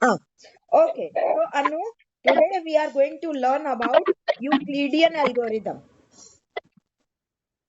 Ah, okay. So Anu, today we are going to learn about Euclidean algorithm.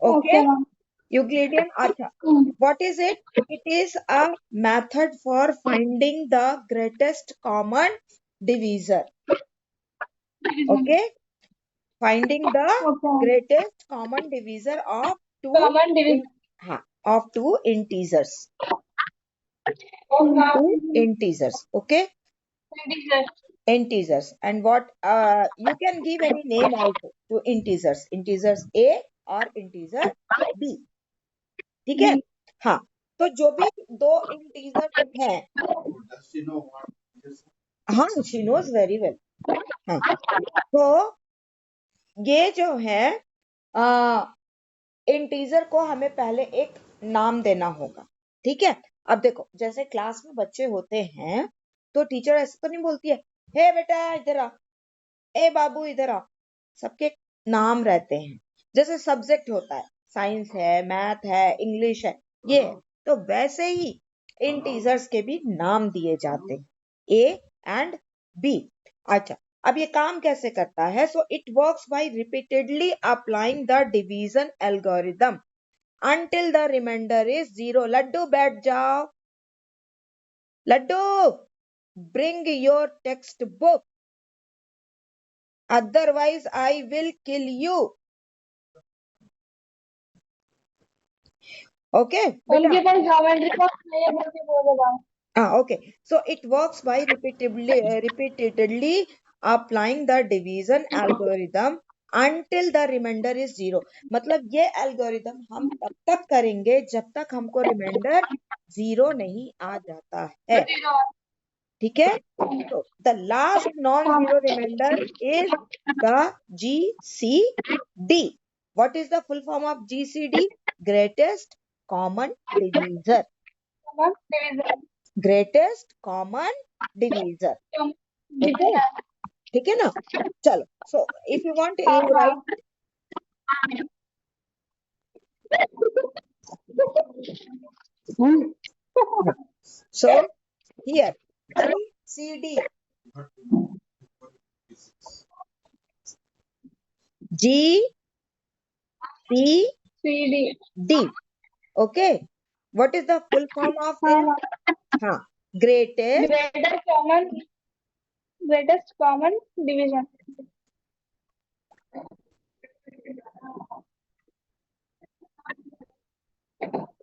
Okay? ma'am. Euclidean. Acha. What is it? It is a method for finding the greatest common divisor. Okay? Finding the Okay. greatest common divisor of Common division. two integers. Okay. Two integers. Okay? Divisor. Integers. And what you can give any name also to integers. Integers A or integer B. ठीक है? हाँ, तो जो भी दो integer हैं, हाँ, she knows very well. हाँ, तो ये जो है इंटीजर को हमें पहले एक नाम देना होगा. ठीक है? अब देखो, जैसे क्लास में बच्चे होते हैं तो टीचर ऐसे तो नहीं बोलती है, हे बेटा इधर आ, ए बाबू इधर आ. सबके नाम रहते हैं. जैसे सब्जेक्ट होता है, साइंस है, मैथ है, इंग्लिश है, ये है. तो वैसे ही इंटीजर्स के भी नाम दिए जाते हैं, ए एंड बी. अच्छा, अब ये काम कैसे करता है? So it works by repeatedly applying the division algorithm until the remainder is 0. Laddu बैठ जाओ. Laddu, bring your textbook, otherwise I will kill you. Okay, उनके पास geometry box नहीं है, बोल के बोलेगा. okay. So it works by repeatedly applying the division algorithm until the remainder is 0. मतलब ये एल्गोरिथम हम तब तक करेंगे जब तक हमको रिमाइंडर 0 नहीं आ जाता है. ठीक है? तो the last non-zero remainder is the GCD. What is the full form of GCD? Greatest common divisor. Greatest common divisor. Okay? ठीक है ना? चलो. So if you want, you write. So here GCD. GCD. Okay. What is the full form of this? Greatest common division.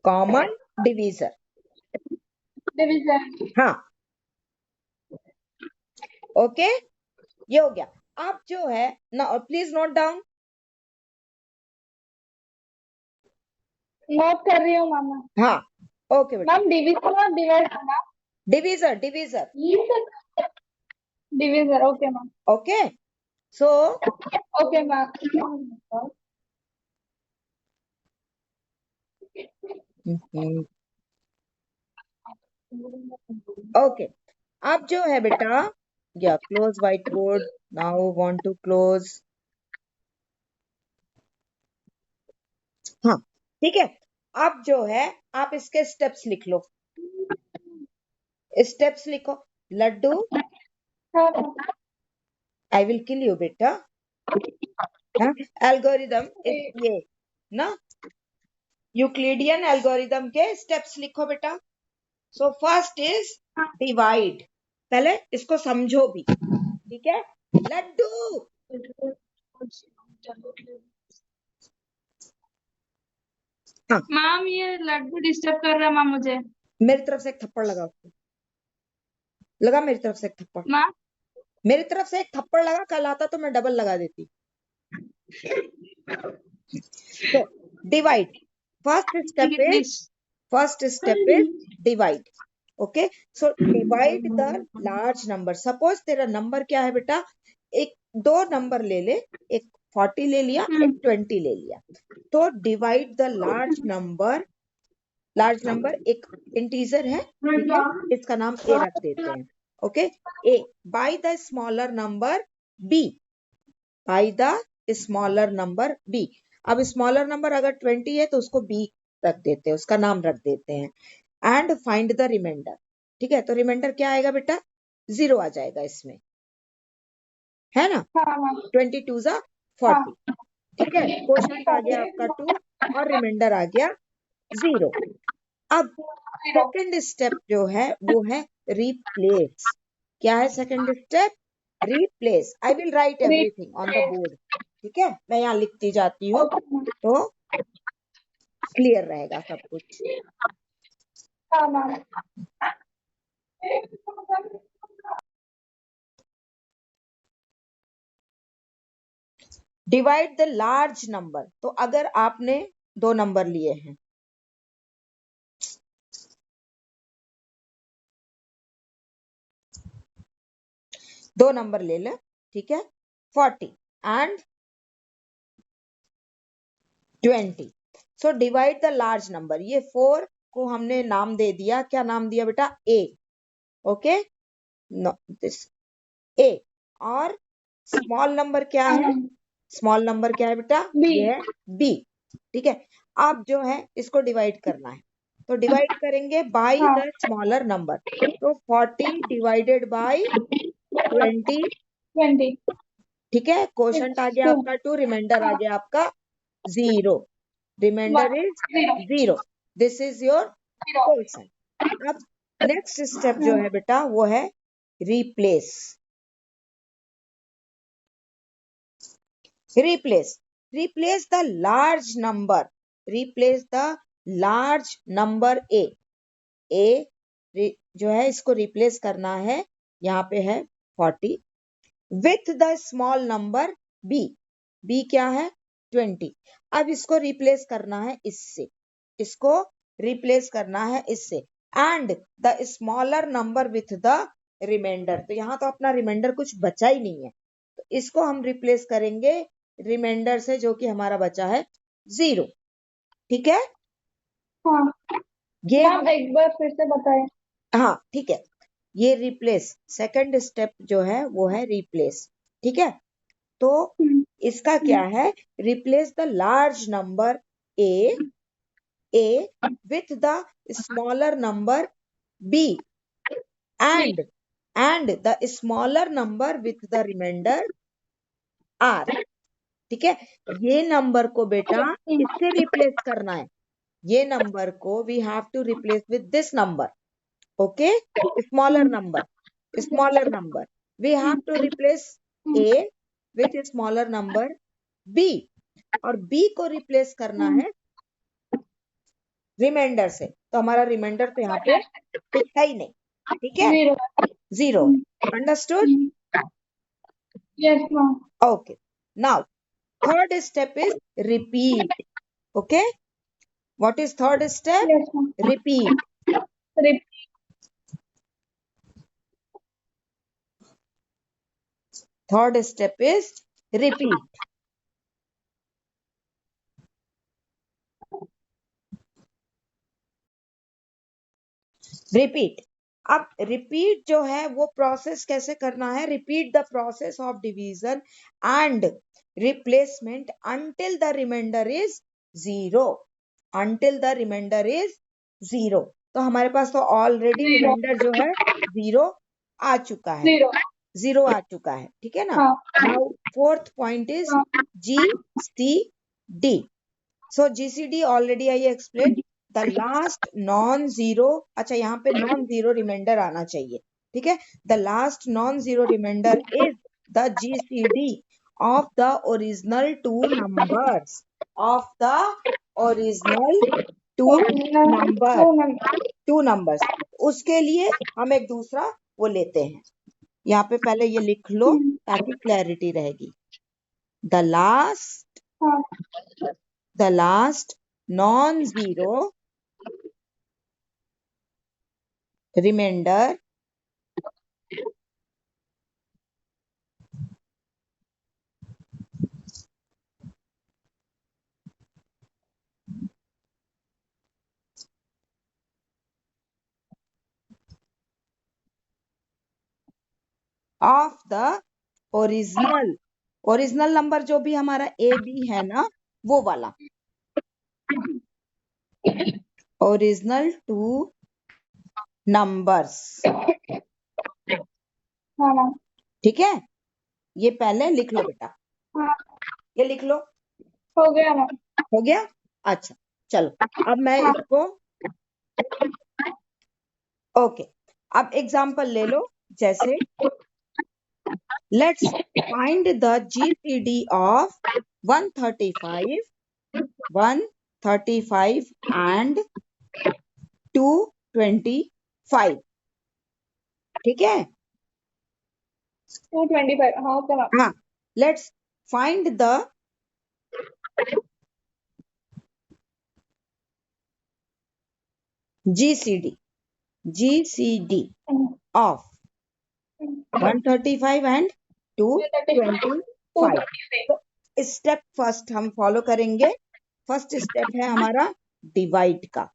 common divisor. हाँ, okay, ये हो गया. अब जो है ना, प्लीज नोट डाउन. नोट कर रही हूँ मामा. हाँ, ओके बेटा. मैम डिविजन और डिवाइड करना. Divisor. Divisor. Okay ma'am. Okay, so okay ma'am. Okay. अब जो है बेटा, या close white board. Now want to close. हाँ, ठीक है. अब जो है आप इसके स्टेप्स लिख लो. स्टेप्स लिखो. Laddu, I will kill you बेटा. एल्गोरिदम ये ना, यूक्लिडियन एल्गोरिदम के स्टेप्स लिखो बेटा. So first is divide. पहले इसको समझो भी. ठीक है? लड्डू, हाँ, मैम ये लड्डू डिस्टर्ब कर रहा है मैम मुझे. मेरी तरफ से एक थप्पड़ लगा उसको. लगा मेरी तरफ से एक थप्पड़. मैम मेरी तरफ से एक थप्पड़ लगा. कल आता तो मैं डबल लगा देती. तो divide. First step is divide. Okay, so divide the large number. Suppose तेरा नंबर क्या है बेटा? एक दो नंबर ले ले. एक 40 ले लिया, एक 20 ले लिया. तो divide the large number. Large number एक इंटीजर है, ठीक है? इसका नाम ए रख देते हैं. Okay, A by the smaller number B. By the smaller number B. अब स्मॉलर नंबर अगर 20 है तो उसको बी रख देते हैं, उसका नाम रख देते हैं. And find the remainder. ठीक है? तो रिमाइंडर क्या आएगा बेटा? 0 आ जाएगा इसमें, है ना। हाँ मैम 22 ज़ा 40, ठीक है। क्वोशंट आ गया आपका 2 और रिमाइंडर आ गया 0। अब सेकंड स्टेप जो है वो है रिप्लेस। क्या है second step? Replace. I will write everything on the board, ठीक है, मैं यहाँ लिखती जाती हूँ तो क्लियर रहेगा सब कुछ। हाँ ma'am divide the large number, तो अगर आपने 2 नंबर लिए हैं, दो नंबर ले ले, ठीक है, 40 and 20। So divide the large number. ये 4 को हमने नाम दे दिया, क्या नाम दिया बेटा? ए, ओके, नो दिस ए। और स्मॉल नंबर क्या है? स्मॉल नंबर क्या है बेटा? बी ये है बी, ठीक है। अब जो है इसको डिवाइड करना है, तो डिवाइड करेंगे बाय हाँ द स्मॉलर नंबर। तो 40 डिवाइडेड बाय 20, 20 ठीक है। क्वोशंट आ गया 2 आपका 2, रिमाइंडर आ गया आपका 0, remainder 1 is 0 0। This is your 0 quotient. अब नेक्स्ट स्टेप जो है बेटा वो है replace. Replace the large number, replace the large number a जो है इसको रिप्लेस करना है, यहाँ पे है 40 with the small number b क्या है? 20। अब इसको रिप्लेस करना है इससे, इसको रिप्लेस करना है इससे, and the smaller number with the remainder. तो यहाँ तो अपना रिमाइंडर कुछ बचा ही नहीं है, तो इसको हम रिप्लेस करेंगे रिमाइंडर से, जो कि हमारा बचा है 0, ठीक है। हाँ ये मैम एक बार फिर से बताएं। हाँ ठीक है, ये रिप्लेस सेकंड स्टेप जो है वो है रिप्लेस, ठीक है। तो इसका क्या है? Replace the large number A with the smaller number B and the smaller number with the remainder R, ठीक है। ये नंबर को बेटा इससे रिप्लेस करना है, ये नंबर को we have to replace with this number, okay. Smaller number we have to replace A with smaller number B, और बी को रिप्लेस करना है रिमाइंडर से। तो हमारा रिमाइंडर तो यहाँ पे कुछ है ही नहीं, ठीक है, 0। Understood? Yes ma'am okay, now third step is repeat, okay. What is third step? Yes ma'am repeat. Third step is repeat. Repeat. अब रिपीट जो है वो प्रोसेस कैसे करना है? Repeat the process of division and replacement until the remainder is 0, until the remainder is 0। तो हमारे पास तो ऑलरेडी रिमाइंडर जो है 0 आ चुका है, 0 आ चुका है, ठीक है ना। Now fourth point is GCD। So GCD already I explain, the last non zero, अच्छा यहाँ पे नॉन जीरो रिमाइंडर आना चाहिए, ठीक है। The last non zero reminder is the GCD of the original two numbers, of the original two numbers. उसके लिए हम एक दूसरा वो लेते हैं, यहाँ पे पहले ये लिख लो ताकि क्लैरिटी रहेगी। The last non zero remainder of the original number जो भी हमारा AB है ना, वो वाला ओरिजिनल टू नंबर्स, हाँ मैम। ठीक है, ये पहले लिख लो बेटा, हाँ ये लिख लो। हो गया मैम। हो गया? अच्छा, चलो अब मैं हाँ इसको, ओके, अब एग्जाम्पल ले लो, जैसे let's find the GCD of 135 and 225। ठीक है, 225। हाँ ओके मैम। हाँ, let's find the GCD of 135 and 225। तो स्टेप फर्स्ट हम फॉलो करेंगे। फर्स्ट स्टेप है हमारा डिवाइड का।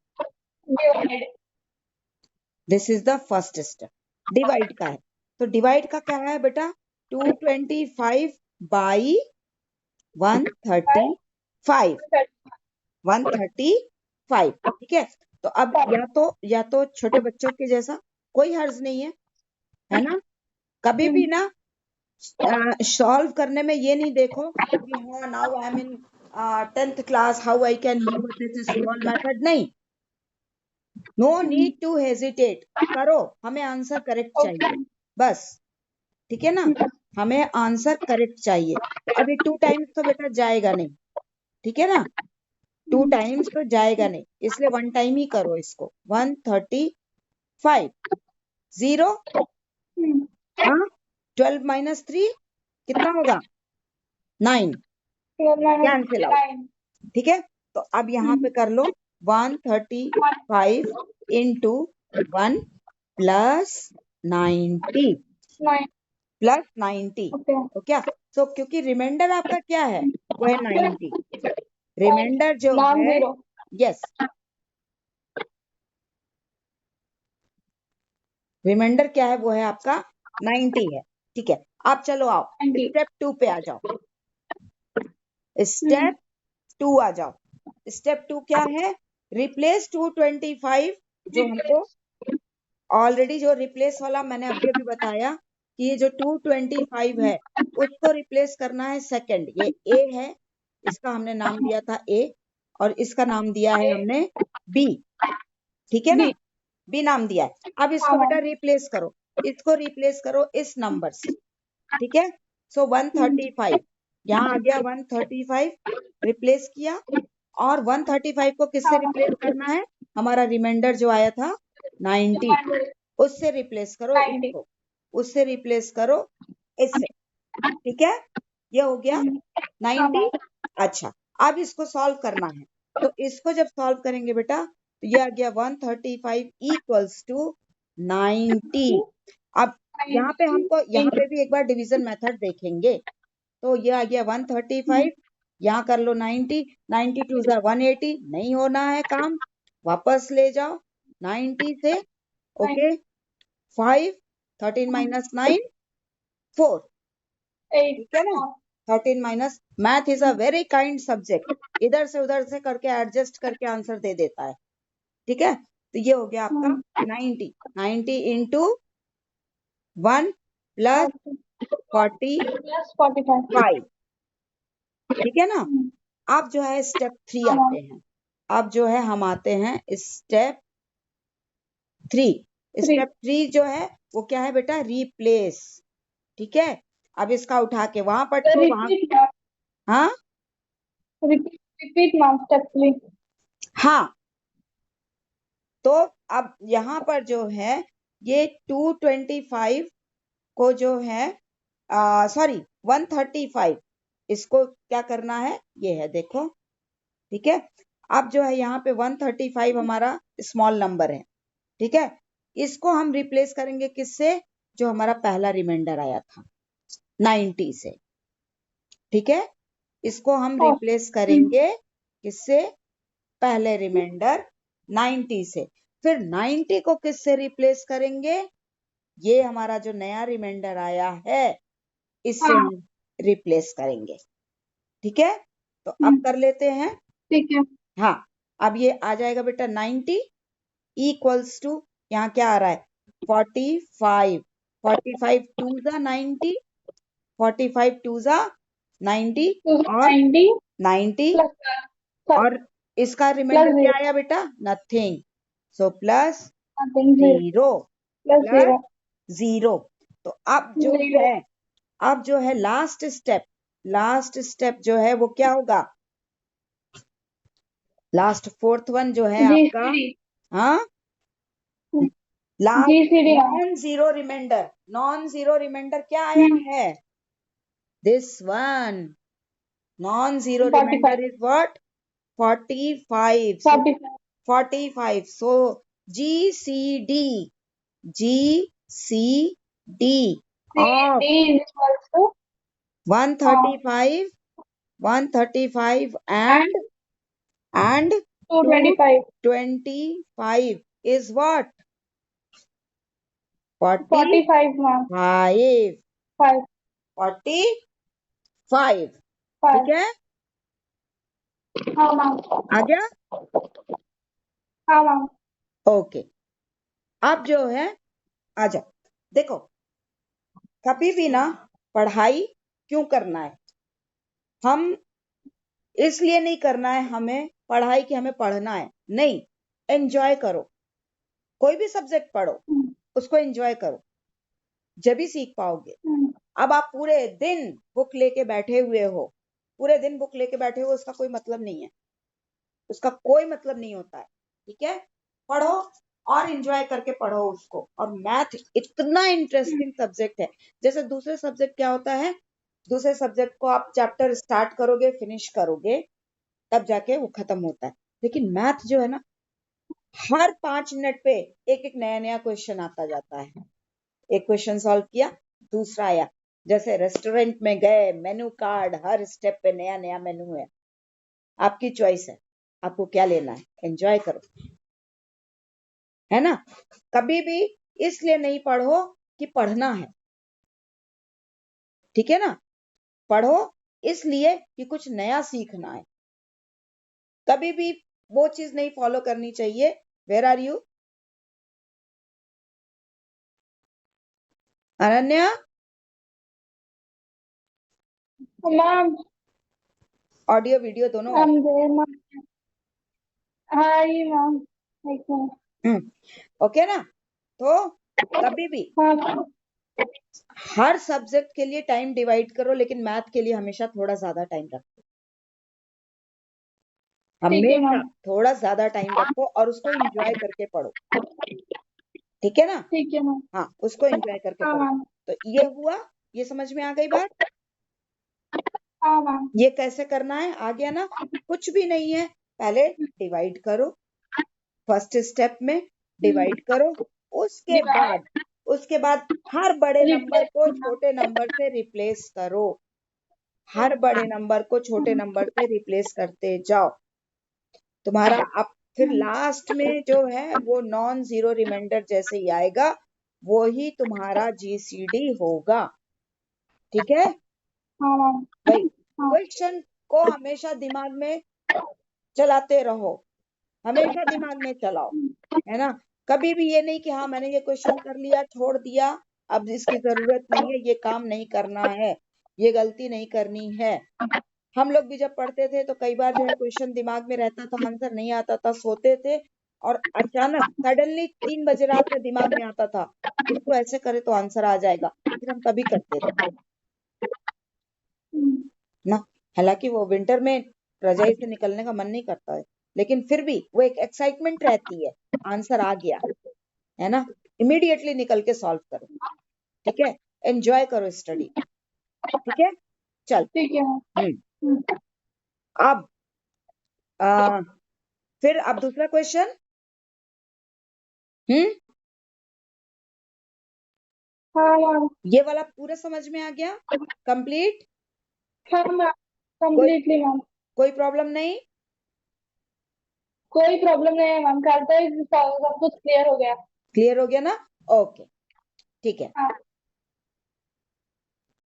This is the first step, divide का है। तो डिवाइड का क्या है बेटा, 225 बाई 135, 135। ठीक है, तो अब या तो छोटे बच्चों के जैसा कोई हर्ज नहीं है ना। कभी भी ना सॉल्व करने में ये नहीं देखो कि हाँ now I am in 10th class, how I can use this small method, नहीं, नो नीड टू हेजिटेट, करो, हमें आंसर करेक्ट चाहिए बस। ठीक है ना, हमें आंसर करेक्ट चाहिए। तो अभी 2 टाइम्स तो बेटा जाएगा नहीं, ठीक है ना, 2 टाइम्स तो जाएगा नहीं, इसलिए 1 टाइम ही करो इसको। 135 0, हाँ, 12 माइनस 3 कितना होगा, 9, कैंसिल आउट। ठीक है, तो अब यहाँ पे कर लो 135 इंटू 1 प्लस 90 प्लस 90। तो क्या, सो क्योंकि रिमाइंडर आपका क्या है, वो है 90, रिमाइंडर जो है, यस, रिमाइंडर क्या है, वो है आपका 90 है। ठीक है, अब चलो आओ स्टेप 2 पे आ जाओ, स्टेप 2 आ जाओ। स्टेप 2 क्या है, रिप्लेस 225, जो हमको ऑलरेडी जो रिप्लेस वाला मैंने अभी अभी बताया कि ये जो 225 है उसको रिप्लेस करना है सेकंड। ये ए है, इसका हमने नाम दिया था ए, और इसका नाम दिया है हमने बी। ठीक है ना, बी नाम दिया है। अब इसको बेटा रिप्लेस करो, इसको रिप्लेस करो इस नंबर से। ठीक है, सो 135 यहाँ आ गया, 135 रिप्लेस किया, और 135 को किससे रिप्लेस करना है, हमारा रिमाइंडर जो आया था 90, उससे रिप्लेस करो इसको, उससे रिप्लेस करो इससे। ठीक है, ये हो गया 90। अच्छा, अब इसको सॉल्व करना है, तो इसको जब सॉल्व करेंगे बेटा, तो ये आ गया 135 इक्वल्स टू 90। अब यहाँ पे हमको, यहाँ पे भी एक बार डिवीजन मेथड देखेंगे। तो ये आ गया 135, यहाँ कर लो 90, 92 ज़ा 180, नहीं होना है काम, वापस ले जाओ 90 से। Okay, 5, 13 minus 9 4। ठीक है ना, 13 minus, math is a very kind subject, इधर से उधर से करके एडजस्ट करके आंसर दे देता है। ठीक है, तो ये हो गया आपका 90 इंटू 1 प्लस 45। ठीक है ना, अब जो है स्टेप 3 आते हैं। अब जो है हम आते हैं स्टेप 3। स्टेप 3 जो है वो क्या है बेटा, रिप्लेस। ठीक है, अब इसका उठा के वहां पर तो वहां, हाँ रिपीट मैम स्टेप 3। हाँ, तो अब यहाँ पर जो है ये 225 को जो है, सॉरी 135, इसको क्या करना है, ये है देखो। ठीक है, अब जो है यहाँ पे 135 हमारा स्मॉल नंबर है। ठीक है, इसको हम रिप्लेस करेंगे किससे, जो हमारा पहला रिमाइंडर आया था 90 से। ठीक है, इसको हम रिप्लेस करेंगे किससे, पहले रिमाइंडर 90 से। फिर 90 को किससे रिप्लेस करेंगे, ये हमारा जो नया रिमाइंडर आया है इससे हम रिप्लेस करेंगे। ठीक है, तो अब कर लेते हैं। ठीक है। हाँ, अब ये आ जाएगा बेटा 90 इक्वल्स टू, यहाँ क्या आ रहा है 45, 45 2 जा 90, 45 2 जा 90 और 90 90 प्लस और इसका रिमाइंडर प्लस क्या आया बेटा? Nothing. So plus zero 0 plus plus 0। तो अब जो जीरो है, अब जो है लास्ट स्टेप जो है वो क्या होगा? लास्ट फोर्थ वन जो है आपका, जीसीडी हाँ, last GCD non zero remainder क्या आया है? This one non zero 45 remainder is what? 45। So 45 45, so GCD of CD is equals to 135 and and 225 225 is what? 45 45 ma'am 5 45, 5 ठीक है? हाँ मैम आ गया? हाँ मैम ओके, अब जो है आ जाओ। देखो, कभी भी ना पढ़ाई क्यों करना है? हम इसलिए नहीं करना है हमें पढ़ाई की हमें पढ़ना है, नहीं, एंजॉय करो। कोई भी सब्जेक्ट पढ़ो, उसको एंजॉय करो, जब भी सीख पाओगे। अब आप पूरे दिन बुक लेके बैठे हुए हो, पूरे दिन बुक लेके बैठे हो, उसका कोई मतलब नहीं है, उसका कोई मतलब नहीं होता है, ठीक है? पढ़ो और एंजॉय करके पढ़ो उसको। और मैथ इतना इंटरेस्टिंग सब्जेक्ट है। जैसे दूसरे सब्जेक्ट क्या होता है, दूसरे सब्जेक्ट को आप चैप्टर स्टार्ट करोगे, फिनिश करोगे, तब जाके वो खत्म होता है। लेकिन मैथ जो है ना, हर 5 मिनट पे एक एक नया नया क्वेश्चन आता जाता है। एक क्वेश्चन सॉल्व किया, दूसरा आया। जैसे रेस्टोरेंट में गए, मेनू कार्ड, हर स्टेप पे नया नया मेनू है। आपकी चॉइस है, आपको क्या लेना है, एंजॉय करो, है ना? कभी भी इसलिए नहीं पढ़ो कि पढ़ना है, ठीक है ना? पढ़ो इसलिए कि कुछ नया सीखना है। कभी भी वो चीज नहीं फॉलो करनी चाहिए। Where are you Ananya? Ma'am audio video दोनों I'm ऑफ? there मैम हाँ ये मैम एक मिनट ओके ना? तो कभी भी हाँ मैम हर सब्जेक्ट के लिए टाइम डिवाइड करो, लेकिन मैथ के लिए हमेशा थोड़ा ज्यादा टाइम रखो। ठीक है हमेशा मैम थोड़ा ज्यादा टाइम रखो और उसको एंजॉय करके पढ़ो, ठीक है ना? ठीक है मैम हाँ, उसको एंजॉय करके हाँ पढ़ो। मैम तो ये हुआ, ये समझ में आ गई बात? हाँ मैम ये कैसे करना है आ गया ना? कुछ भी नहीं है, पहले डिवाइड करो, फर्स्ट स्टेप में डिवाइड करो। उसके बाद उसके बाद हर बड़े नंबर को छोटे नंबर से रिप्लेस करो, हर बड़े नंबर को छोटे नंबर से रिप्लेस करते जाओ। तुम्हारा अब फिर लास्ट में जो है वो नॉन जीरो रिमाइंडर जैसे ही आएगा, वो ही तुम्हारा जीसीडी होगा, ठीक है? हाँ मैम भाई, हाँ क्वेश्चन को हमेशा दिमाग में चलाते रहो, हमेशा दिमाग में चलाओ, है ना? कभी भी ये नहीं कि हाँ मैंने ये क्वेश्चन कर लिया, छोड़ दिया, अब इसकी जरूरत नहीं है, ये काम नहीं करना है, ये गलती नहीं करनी है। हम लोग भी जब पढ़ते थे तो कई बार जो है क्वेश्चन दिमाग में रहता था, आंसर नहीं आता था, सोते थे, और अचानक सडनली 3 बजे रात में दिमाग में आता था, इसको ऐसे करे तो आंसर आ जाएगा, फिर हम तभी करते थे ना। हालांकि वो विंटर में रजाई से निकलने का मन नहीं करता है, लेकिन फिर भी वो एक एक्साइटमेंट रहती है, आंसर आ गया, है ना? इमीडिएटली निकल के सॉल्व करो, ठीक है? एंजॉय करो स्टडी, ठीक है? चल, ठीक है मैम अब आ, फिर अब दूसरा क्वेश्चन। हाँ मैम ये वाला पूरा समझ में आ गया? कंप्लीट? हाँ मैम कोई कम्प्लीटली मैम कोई प्रॉब्लम नहीं? कोई प्रॉब्लम नहीं है मैम कल तक सब कुछ क्लियर हो गया क्लियर हो गया ना? ओके, ठीक है। हाँ